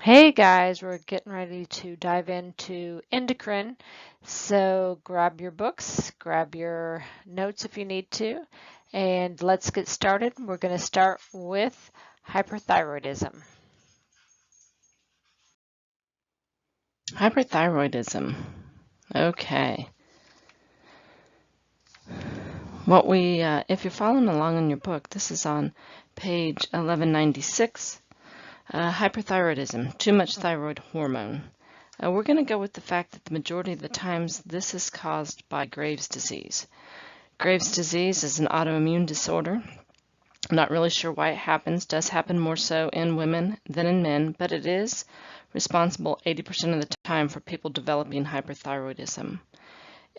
Hey guys, we're getting ready to dive into endocrine. So grab your books, grab your notes if you need to, and let's get started. We're going to start with hyperthyroidism. Hyperthyroidism. Okay. If you're following along in your book, this is on page 1196. Hyperthyroidism, too much thyroid hormone. We're going to go with the fact that the majority of the times this is caused by Graves' disease. Graves' disease is an autoimmune disorder. I'm not really sure why it happens. It does happen more so in women than in men, but it is responsible 80% of the time for people developing hyperthyroidism.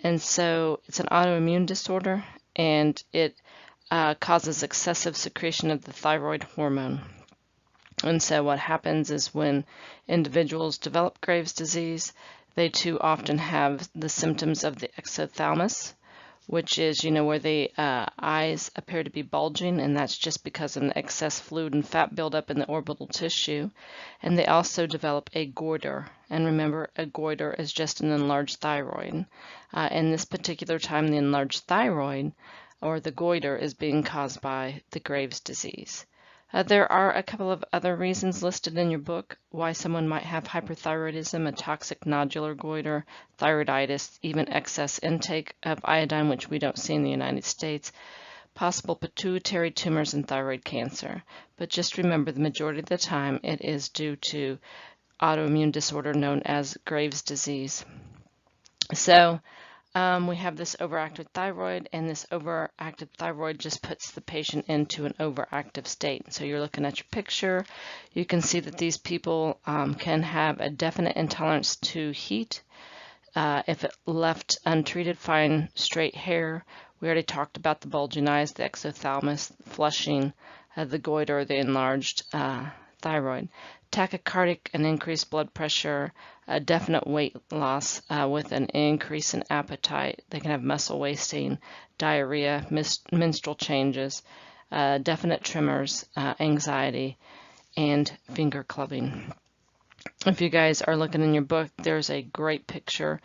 And so it's an autoimmune disorder, and it causes excessive secretion of the thyroid hormone. And so what happens is when individuals develop Graves' disease, they too often have the symptoms of the exophthalmos, which is, where the eyes appear to be bulging, and that's just because of an excess fluid and fat buildup in the orbital tissue. And they also develop a goiter. And remember, a goiter is just an enlarged thyroid. In this particular time, the enlarged thyroid, or the goiter, is being caused by the Graves' disease. There are a couple of other reasons listed in your book why someone might have hyperthyroidism: a toxic nodular goiter, thyroiditis, even excess intake of iodine, which we don't see in the United States, possible pituitary tumors, and thyroid cancer. But just remember, the majority of the time it is due to autoimmune disorder known as Graves' disease. So we have this overactive thyroid, and this overactive thyroid just puts the patient into an overactive state. So you're looking at your picture. You can see that these people can have a definite intolerance to heat. If it left untreated, fine straight hair. We already talked about the bulging eyes, the exophthalmos, flushing, the goiter, the enlarged thyroid. Tachycardic and increased blood pressure, a definite weight loss with an increase in appetite. They can have muscle wasting, diarrhea, menstrual changes, definite tremors, anxiety, and finger clubbing. If you guys are looking in your book, there's a great picture,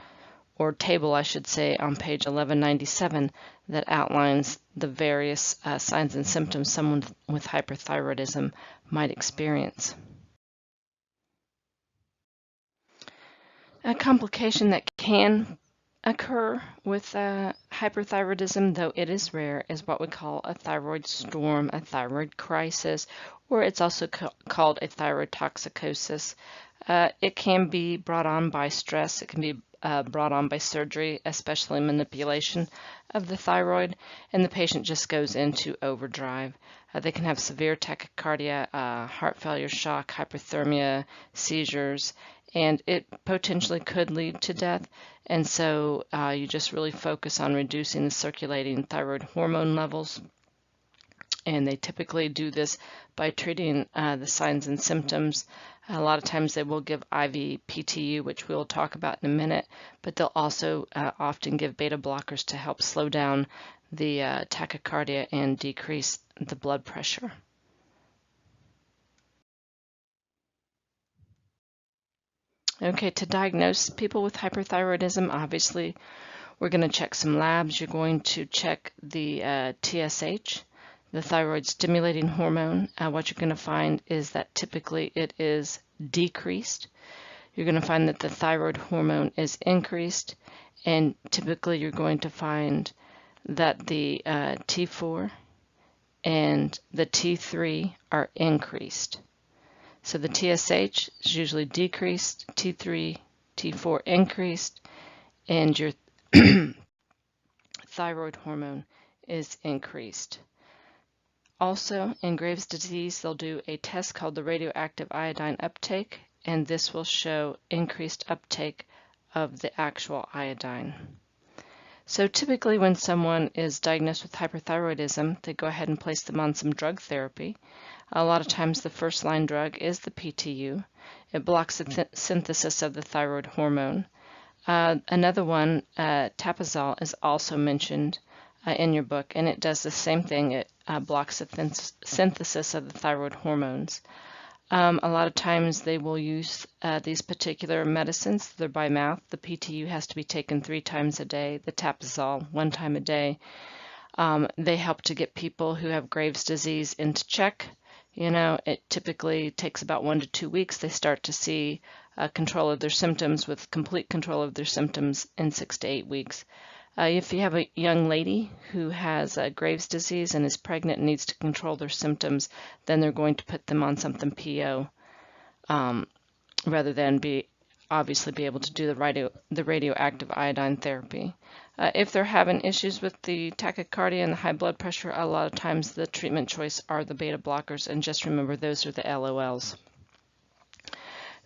or table I should say, on page 1197 that outlines the various signs and symptoms someone with hyperthyroidism might experience. A complication that can occur with hyperthyroidism, though it is rare, is what we call a thyroid storm, a thyroid crisis, or it's also called a thyroid toxicosis. It can be brought on by stress. It can be brought on by surgery, especially manipulation of the thyroid, and the patient just goes into overdrive. They can have severe tachycardia, heart failure, shock, hyperthermia, seizures, and it potentially could lead to death. And so you just really focus on reducing the circulating thyroid hormone levels. And they typically do this by treating the signs and symptoms. A lot of times they will give IV PTU, which we'll talk about in a minute, but they'll also often give beta blockers to help slow down the tachycardia and decrease the blood pressure. Okay, to diagnose people with hyperthyroidism, obviously we're going to check some labs. You're going to check the TSH, the thyroid stimulating hormone. What you're going to find is that typically it is decreased. You're going to find that the thyroid hormone is increased, and typically you're going to find that the T4 and the T3 are increased. So the TSH is usually decreased, T3, T4 increased, and your thyroid hormone is increased. Also, in Graves' disease, they'll do a test called the radioactive iodine uptake, and this will show increased uptake of the actual iodine. So typically when someone is diagnosed with hyperthyroidism, they go ahead and place them on some drug therapy. A lot of times the first line drug is the PTU. It blocks the synthesis of the thyroid hormone. Another one, tapazole, is also mentioned in your book, and it does the same thing. It blocks the synthesis of the thyroid hormones. A lot of times they will use these particular medicines. They're by mouth. The PTU has to be taken 3 times a day. The Tapazole 1 time a day. They help to get people who have Graves' disease into check. You know, it typically takes about 1 to 2 weeks. They start to see control of their symptoms, with complete control of their symptoms in 6 to 8 weeks. If you have a young lady who has Graves' disease and is pregnant and needs to control their symptoms, then they're going to put them on something PO, rather than obviously be able to do the radioactive iodine therapy. If they're having issues with the tachycardia and the high blood pressure, a lot of times the treatment choice are the beta blockers, and just remember those are the LOLs.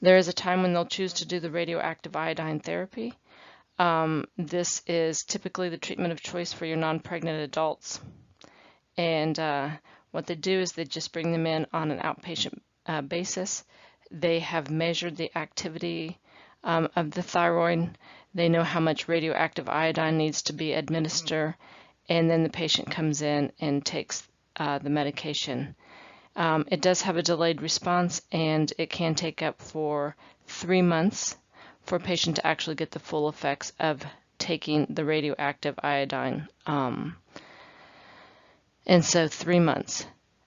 There is a time when they'll choose to do the radioactive iodine therapy. This is typically the treatment of choice for your non-pregnant adults. And what they do is they just bring them in on an outpatient basis. They have measured the activity of the thyroid. They know how much radioactive iodine needs to be administered, and then the patient comes in and takes the medication. It does have a delayed response, and it can take up for 3 months for a patient to actually get the full effects of taking the radioactive iodine. And so 3 months.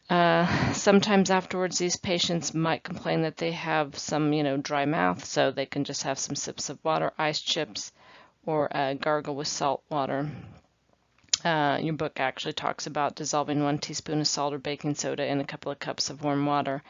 Sometimes afterwards, these patients might complain that they have some, dry mouth, so they can just have some sips of water, ice chips, or gargle with salt water. Your book actually talks about dissolving 1 teaspoon of salt or baking soda in a couple of cups of warm water.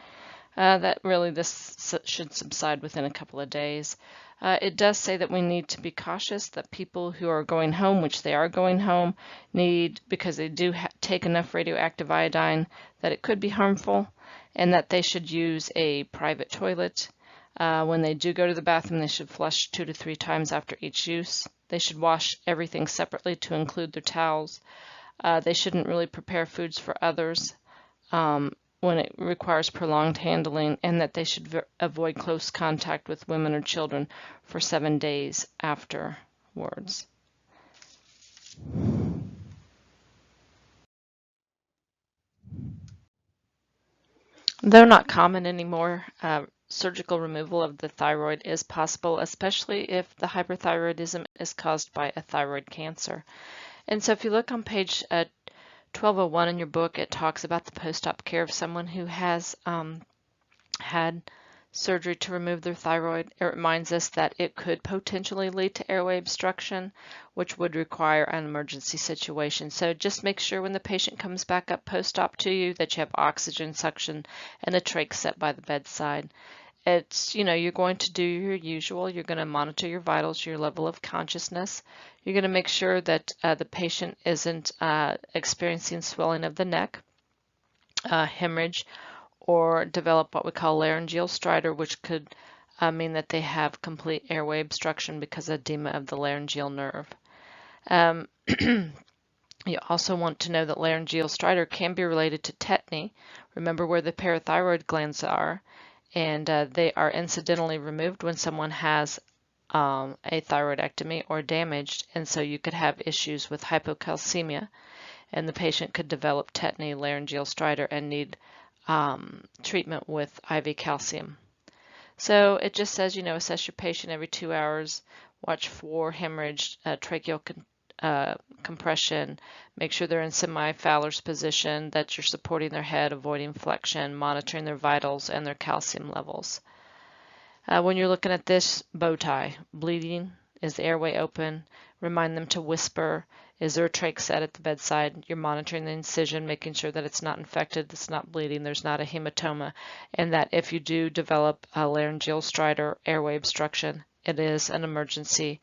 This should subside within a couple of days. It does say that we need to be cautious that people who are going home, which they are going home, because they do take enough radioactive iodine, that it could be harmful, and that they should use a private toilet. When they do go to the bathroom, they should flush 2 to 3 times after each use. They should wash everything separately to include their towels. They shouldn't really prepare foods for others when it requires prolonged handling, and that they should avoid close contact with women or children for 7 days afterwards. Though not common anymore, surgical removal of the thyroid is possible, especially if the hyperthyroidism is caused by a thyroid cancer. And so if you look on page 1201 in your book, it talks about the post-op care of someone who has had surgery to remove their thyroid. It reminds us that it could potentially lead to airway obstruction, which would require an emergency situation. So just make sure when the patient comes back up post-op to you that you have oxygen suction and a trach set by the bedside. It's, you're going to do your usual. You're going to monitor your vitals, your level of consciousness. You're going to make sure that the patient isn't experiencing swelling of the neck, hemorrhage, or develop what we call laryngeal stridor, which could mean that they have complete airway obstruction because of edema of the laryngeal nerve. You also want to know that laryngeal stridor can be related to tetany. Remember where the parathyroid glands are, and they are incidentally removed when someone has a thyroidectomy or damaged, and so you could have issues with hypocalcemia, and the patient could develop tetany, laryngeal stridor, and need treatment with IV calcium. So it just says, assess your patient every 2 hours, watch for hemorrhage, tracheal compression, make sure they're in semi-Fowler's position, that you're supporting their head, avoiding flexion, monitoring their vitals and their calcium levels. When you're looking at this bow tie, bleeding, is the airway open? Remind them to whisper. Is there a trach set at the bedside? You're monitoring the incision, making sure that it's not infected, it's not bleeding, there's not a hematoma, and that if you do develop a laryngeal stridor, airway obstruction, it is an emergency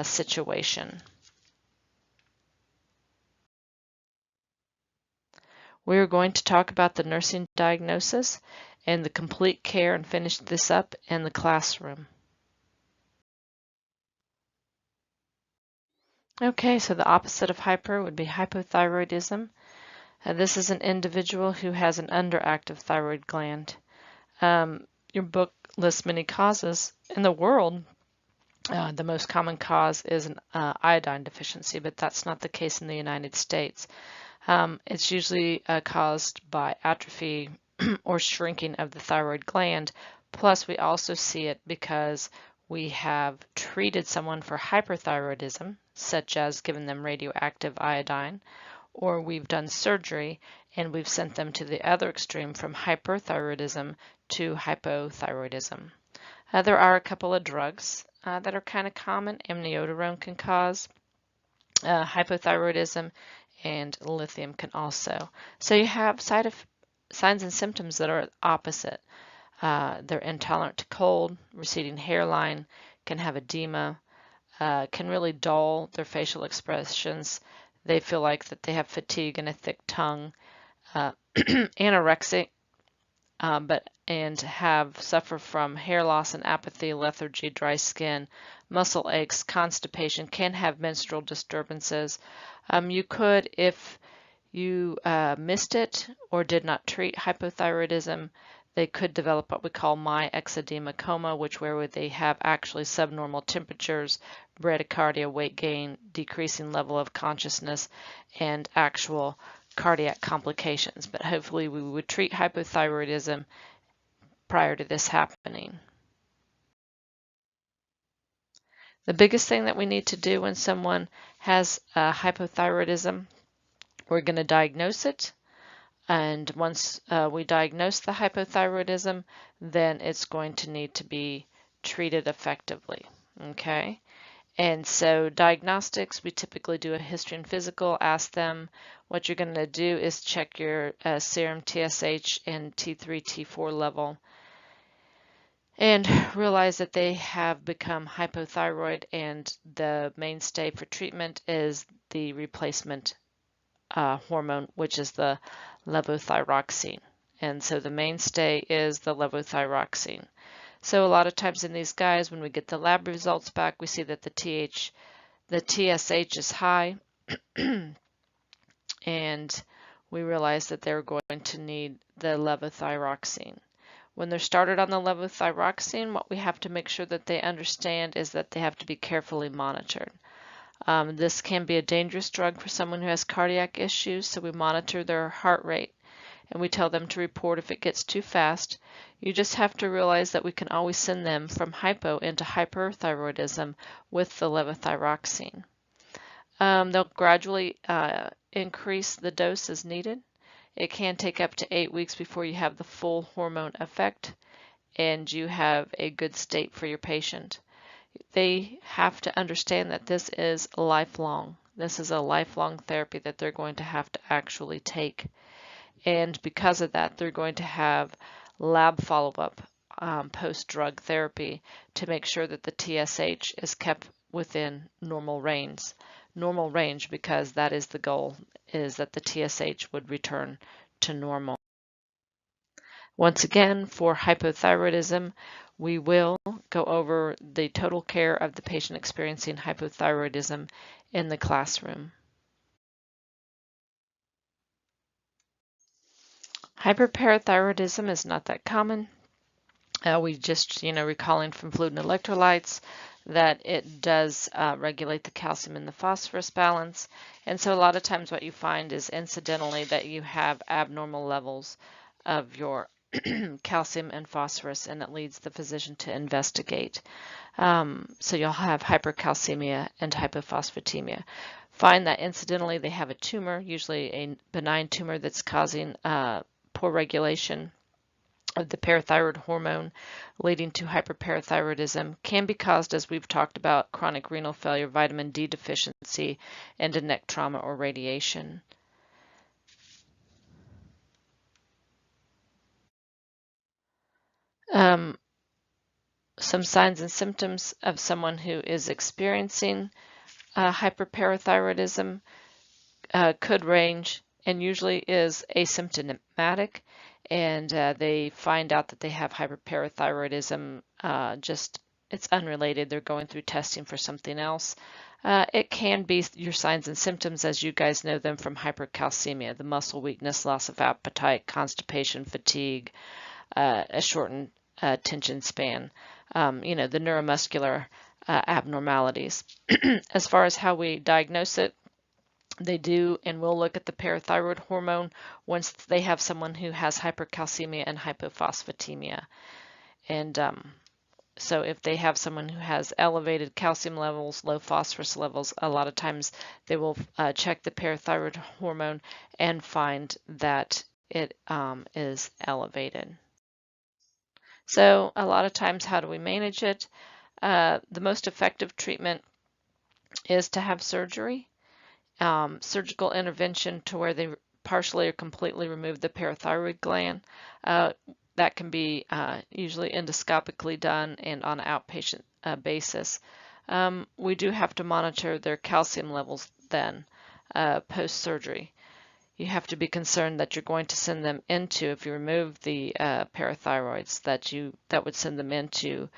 situation. We are going to talk about the nursing diagnosis and the complete care and finish this up in the classroom. Okay, so the opposite of hyper would be hypothyroidism. This is an individual who has an underactive thyroid gland. Your book lists many causes. In the world, the most common cause is an iodine deficiency, but that's not the case in the United States. It's usually caused by atrophy or shrinking of the thyroid gland. Plus, we also see it because we have treated someone for hyperthyroidism, such as giving them radioactive iodine, or we've done surgery and we've sent them to the other extreme from hyperthyroidism to hypothyroidism. There are a couple of drugs that are kind of common. Amiodarone can cause hypothyroidism, and lithium can also. So you have signs and symptoms that are opposite. They're intolerant to cold, receding hairline, can have edema, can really dull their facial expressions. They feel like that they have fatigue and a thick tongue, anorexic, and suffer from hair loss and apathy, lethargy, dry skin, muscle aches, constipation, can have menstrual disturbances. You could, if you missed it or did not treat hypothyroidism, they could develop what we call myxedema coma, where they have actually subnormal temperatures, bradycardia, weight gain, decreasing level of consciousness, and actual cardiac complications. But hopefully we would treat hypothyroidism prior to this happening. The biggest thing that we need to do when someone has hypothyroidism, we're going to diagnose it. And once we diagnose the hypothyroidism, then it's going to need to be treated effectively. Okay? And so diagnostics, we typically do a history and physical, ask them. What you're going to do is check your serum TSH and T3, T4 level, and realize that they have become hypothyroid, and the mainstay for treatment is the replacement hormone, which is the levothyroxine. And so the mainstay is the levothyroxine. So a lot of times in these guys, when we get the lab results back, we see that the TSH is high, and we realize that they're going to need the levothyroxine. When they're started on the levothyroxine, what we have to make sure that they understand is that they have to be carefully monitored. This can be a dangerous drug for someone who has cardiac issues, so we monitor their heart rate and we tell them to report if it gets too fast. You just have to realize that we can always send them from hypo into hyperthyroidism with the levothyroxine. They'll gradually increase the dose as needed. It can take up to 8 weeks before you have the full hormone effect and you have a good state for your patient. They have to understand that this is lifelong. This is a lifelong therapy that they're going to have to actually take. And because of that, they're going to have lab follow-up post-drug therapy to make sure that the TSH is kept within normal range. Normal range, because that is the goal, is that the TSH would return to normal. Once again, for hypothyroidism, we will go over the total care of the patient experiencing hypothyroidism in the classroom. Hyperparathyroidism is not that common. We just, recalling from fluid and electrolytes that it does regulate the calcium and the phosphorus balance. And so a lot of times what you find is incidentally that you have abnormal levels of your calcium and phosphorus, and it leads the physician to investigate. So you'll have hypercalcemia and hypophosphatemia. Find that incidentally they have a tumor, usually a benign tumor that's causing poor regulation of the parathyroid hormone, leading to hyperparathyroidism. Can be caused, as we've talked about, chronic renal failure, vitamin D deficiency, and a neck trauma or radiation. Some signs and symptoms of someone who is experiencing hyperparathyroidism could range and usually is asymptomatic, and they find out that they have hyperparathyroidism, it's unrelated. They're going through testing for something else. It can be your signs and symptoms as you guys know them from hypercalcemia, the muscle weakness, loss of appetite, constipation, fatigue, a shortened attention span, the neuromuscular abnormalities. As far as how we diagnose it, They do and will look at the parathyroid hormone once they have someone who has hypercalcemia and hypophosphatemia. And so if they have someone who has elevated calcium levels, low phosphorus levels, a lot of times they will check the parathyroid hormone and find that it is elevated. So a lot of times, how do we manage it? The most effective treatment is to have surgery, surgical intervention to where they partially or completely remove the parathyroid gland. That can be usually endoscopically done and on an outpatient basis. We do have to monitor their calcium levels then post-surgery. You have to be concerned that you're going to send them into, if you remove the parathyroids, that would send them into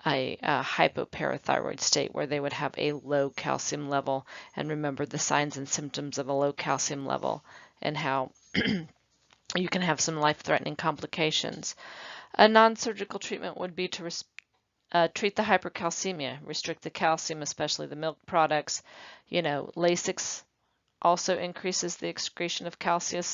a hypoparathyroid state where they would have a low calcium level. And remember the signs and symptoms of a low calcium level and how you can have some life-threatening complications. A non-surgical treatment would be to treat the hypercalcemia, restrict the calcium, especially the milk products. Lasix also increases the excretion of calcium.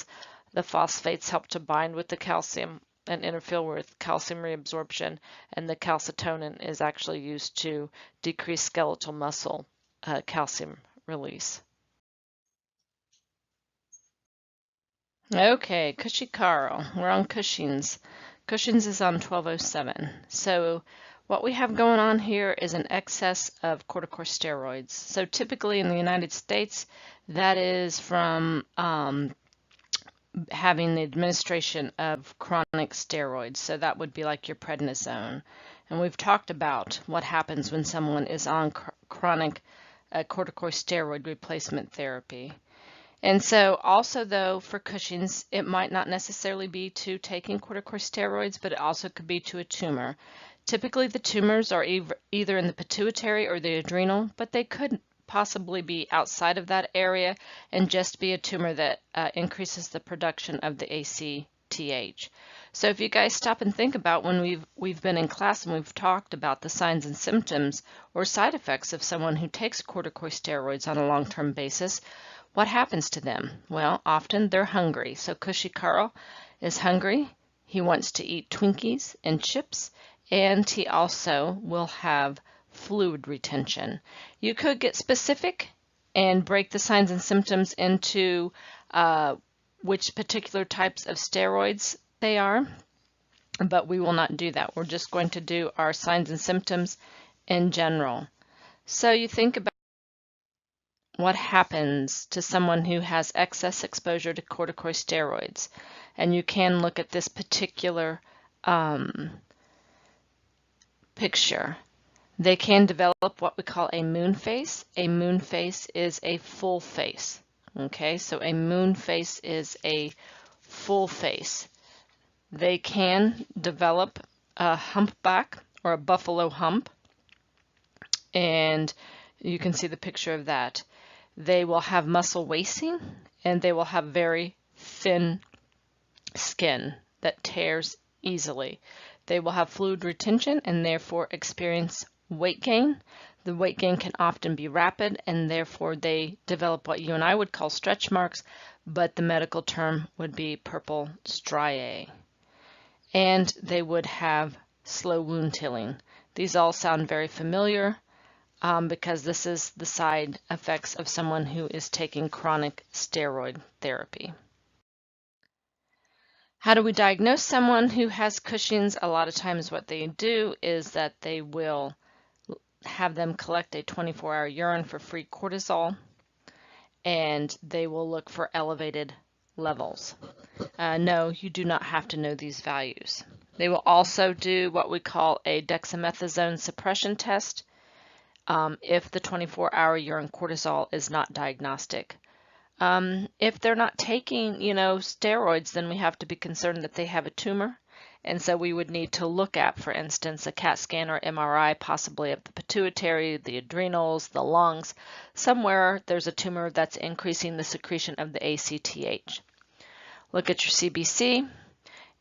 The phosphates help to bind with the calcium and interfere with calcium reabsorption, and the calcitonin is actually used to decrease skeletal muscle calcium release. Okay, Cushy Carl, we're on Cushing's. Cushing's is on 1207. So what we have going on here is an excess of corticosteroids. So typically in the United States, that is from having the administration of chronic steroids. So that would be like your prednisone. And we've talked about what happens when someone is on chronic corticosteroid replacement therapy. And so also though for Cushing's, it might not necessarily be to taking corticosteroids, but it also could be to a tumor. Typically the tumors are either in the pituitary or the adrenal, but they could possibly be outside of that area and just be a tumor that increases the production of the ACTH. So if you guys stop and think about when we've been in class and we've talked about the signs and symptoms or side effects of someone who takes corticosteroids on a long-term basis, what happens to them? Well, often they're hungry. So Cushy Carl is hungry. He wants to eat Twinkies and chips, and he also will have fluid retention. You could get specific and break the signs and symptoms into which particular types of steroids they are, but we will not do that. We're just going to do our signs and symptoms in general. So you think about what happens to someone who has excess exposure to corticosteroids, and you can look at this particular picture. They can develop what we call a moon face. A moon face is a full face. Okay, so a moon face is a full face. They can develop a humpback or a buffalo hump, and you can see the picture of that. They will have muscle wasting, and they will have very thin skin that tears easily. They will have fluid retention and therefore experience weight gain. The weight gain can often be rapid, and therefore they develop what you and I would call stretch marks, but the medical term would be purple striae. And they would have slow wound healing. These all sound very familiar because this is the side effects of someone who is taking chronic steroid therapy. How do we diagnose someone who has Cushing's? A lot of times what they do is that they will have them collect a 24-hour urine for free cortisol, and they will look for elevated levels. No, you do not have to know these values. They will also do what we call a dexamethasone suppression test if the 24-hour urine cortisol is not diagnostic. If they're not taking, steroids, then we have to be concerned that they have a tumor. And so we would need to look at, for instance, a CAT scan or MRI, possibly of the pituitary, the adrenals, the lungs. Somewhere there's a tumor that's increasing the secretion of the ACTH. Look at your CBC,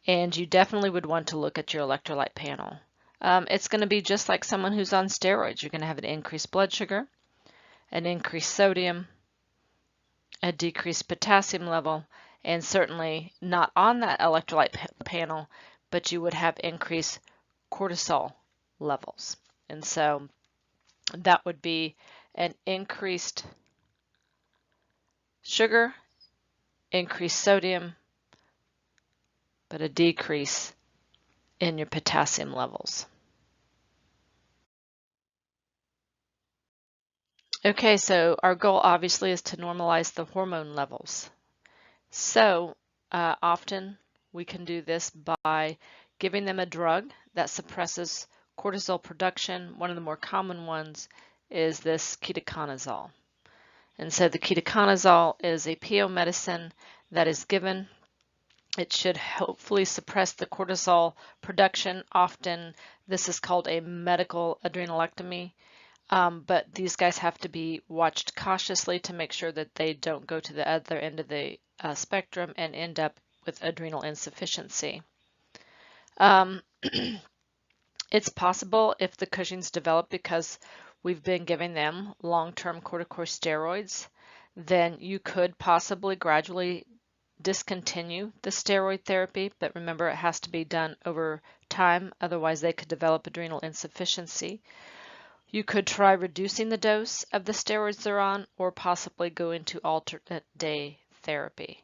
and you definitely would want to look at your electrolyte panel. It's going to be just like someone who's on steroids. You're going to have an increased blood sugar, an increased sodium, a decreased potassium level, and certainly not on that electrolyte panel, but you would have increased cortisol levels. And so that would be an increased sugar, increased sodium, but a decrease in your potassium levels. Okay, so our goal obviously is to normalize the hormone levels. So often we can do this by giving them a drug that suppresses cortisol production. One of the more common ones is this ketoconazole. And so the ketoconazole is a PO medicine that is given. It should hopefully suppress the cortisol production. Often this is called a medical adrenalectomy. But these guys have to be watched cautiously to make sure that they don't go to the other end of the spectrum and end up with adrenal insufficiency. It's possible if the Cushing's develop because we've been giving them long-term corticosteroids, then you could possibly gradually discontinue the steroid therapy, but remember it has to be done over time, otherwise they could develop adrenal insufficiency. You could try reducing the dose of the steroids they're on or possibly go into alternate day therapy.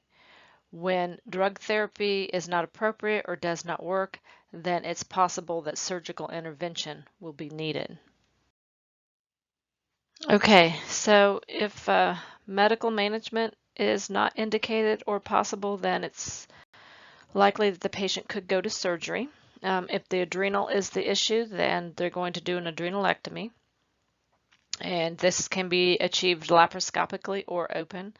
When drug therapy is not appropriate or does not work, then it's possible that surgical intervention will be needed. Okay, so if medical management is not indicated or possible, then it's likely that the patient could go to surgery. If the adrenal is the issue, then they're going to do an adrenalectomy. And this can be achieved laparoscopically or open.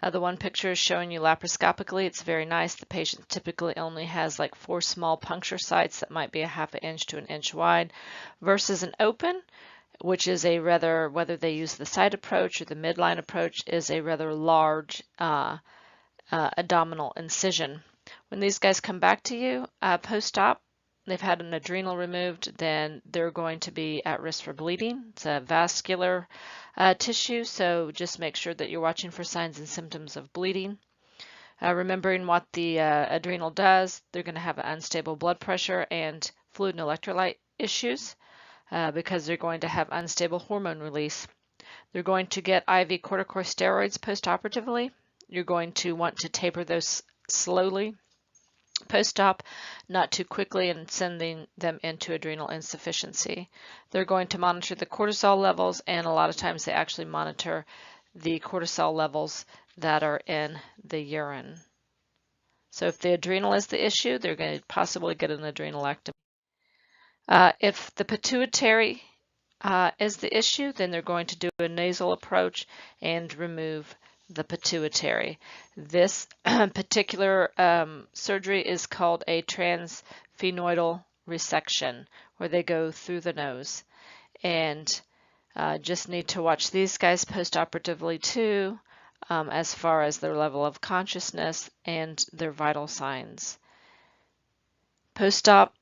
The one picture is showing you laparoscopically. It's very nice. The patient typically only has like 4 small puncture sites that might be a ½ inch to an inch wide, versus an open, which is a rather, whether they use the side approach or the midline approach, is a rather large abdominal incision. When these guys come back to you post-op, they've had an adrenal removed, then they're going to be at risk for bleeding. It's a vascular tissue, so just make sure that you're watching for signs and symptoms of bleeding. Remembering what the adrenal does, they're going to have an unstable blood pressure and fluid and electrolyte issues because they're going to have unstable hormone release. They're going to get IV corticosteroids post-operatively. You're going to want to taper those slowly post-op, not too quickly, and sending them into adrenal insufficiency. They're going to monitor the cortisol levels, and a lot of times they actually monitor the cortisol levels that are in the urine. So if the adrenal is the issue, they're going to possibly get an adrenalectomy. If the pituitary is the issue, then they're going to do a nasal approach and remove the pituitary. This particular surgery is called a transsphenoidal resection, where they go through the nose. And just need to watch these guys post-operatively too, as far as their level of consciousness and their vital signs. Post-op,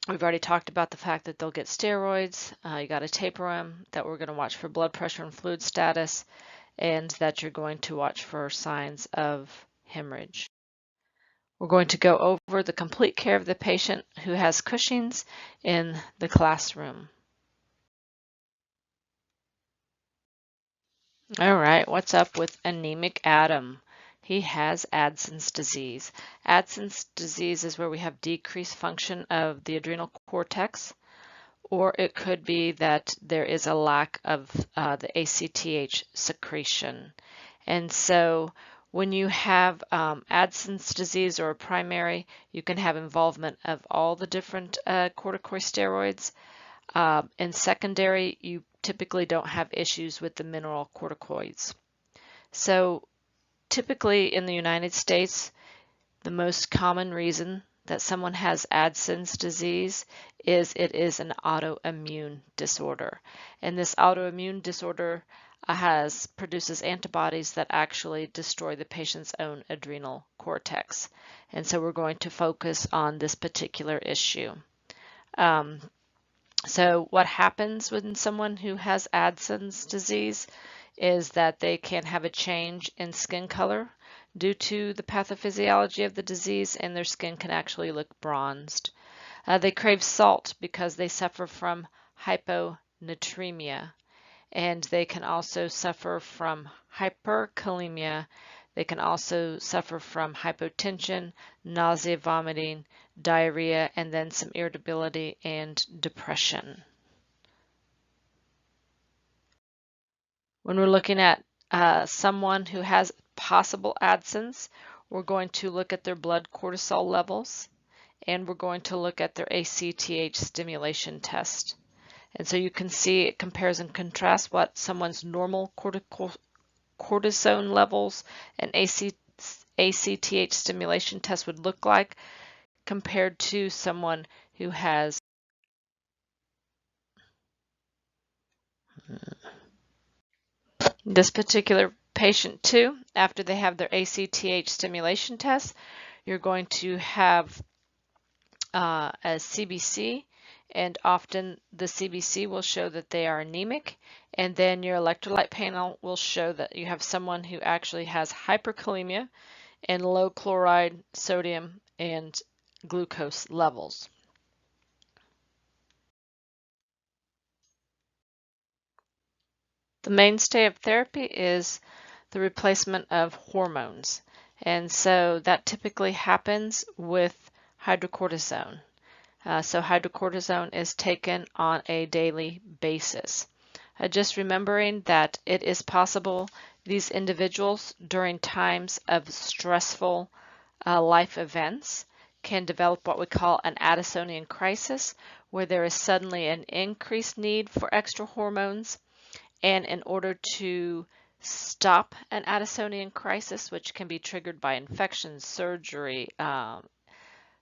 we've already talked about the fact that they'll get steroids. You got to taper them, that we're going to watch for blood pressure and fluid status, and that you're going to watch for signs of hemorrhage. We're going to go over the complete care of the patient who has Cushing's in the classroom. All right, what's up with anemic Adam? He has Addison's disease. Addison's disease is where we have decreased function of the adrenal cortex, or it could be that there is a lack of the ACTH secretion. And so when you have Addison's disease or primary, you can have involvement of all the different corticosteroids. In secondary, you typically don't have issues with the mineral corticoids. So typically in the United States, the most common reason that someone has Addison's disease is it is an autoimmune disorder. And this autoimmune disorder produces antibodies that actually destroy the patient's own adrenal cortex. And so we're going to focus on this particular issue. So what happens when someone who has Addison's disease is that they can have a change in skin color due to the pathophysiology of the disease, and their skin can actually look bronzed. They crave salt because they suffer from hyponatremia, and they can also suffer from hyperkalemia. They can also suffer from hypotension, nausea, vomiting, diarrhea, and then some irritability and depression. When we're looking at someone who has possible Addisons, we're going to look at their blood cortisol levels, and we're going to look at their ACTH stimulation test. And so you can see it compares and contrasts what someone's normal cortisone levels and ACTH stimulation test would look like compared to someone who has this particular patient too. After they have their ACTH stimulation test, you're going to have a CBC, and often the CBC will show that they are anemic, and then your electrolyte panel will show that you have someone who actually has hyperkalemia and low chloride, sodium, and glucose levels. The mainstay of therapy is the replacement of hormones, and so that typically happens with hydrocortisone. So hydrocortisone is taken on a daily basis. Just remembering that it is possible these individuals during times of stressful life events can develop what we call an Addisonian crisis, where there is suddenly an increased need for extra hormones. And in order to stop an Addisonian crisis, which can be triggered by infection, surgery,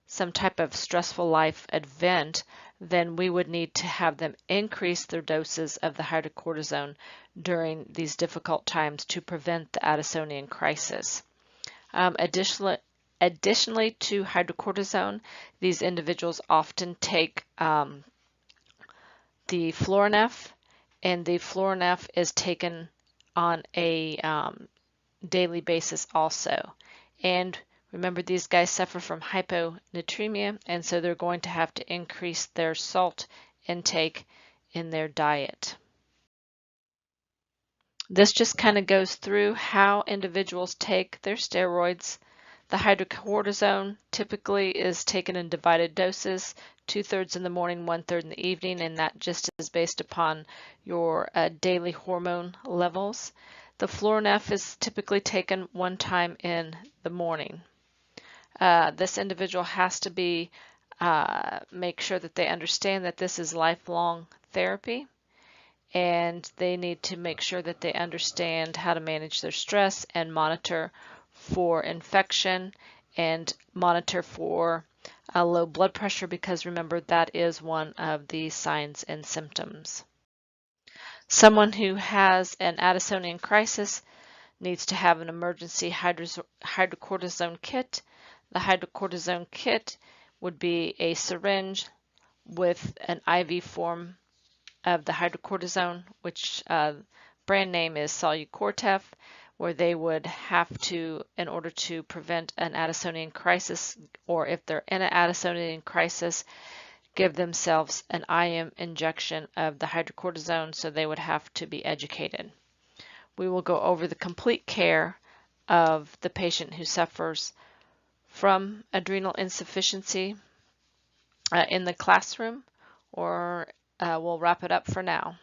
some type of stressful life event, then we would need to have them increase their doses of the hydrocortisone during these difficult times to prevent the Addisonian crisis. Additionally to hydrocortisone, these individuals often take the Florinef, and the Florinef is taken on a daily basis also. And remember, these guys suffer from hyponatremia, and so they're going to have to increase their salt intake in their diet. This just kind of goes through how individuals take their steroids. The hydrocortisone typically is taken in divided doses, 2/3 in the morning, 1/3 in the evening, and that just is based upon your daily hormone levels. The Florinef is typically taken one time in the morning. This individual has to make sure that they understand that this is lifelong therapy, and they need to make sure that they understand how to manage their stress and monitor for infection and monitor for low blood pressure, because remember, that is one of the signs and symptoms. Someone who has an Addisonian crisis needs to have an emergency hydrocortisone kit. The hydrocortisone kit would be a syringe with an IV form of the hydrocortisone, which brand name is Solu-Cortef, where they would have to, in order to prevent an Addisonian crisis, or if they're in an Addisonian crisis, give themselves an IM injection of the hydrocortisone, so they would have to be educated. We will go over the complete care of the patient who suffers from adrenal insufficiency in the classroom, or we'll wrap it up for now.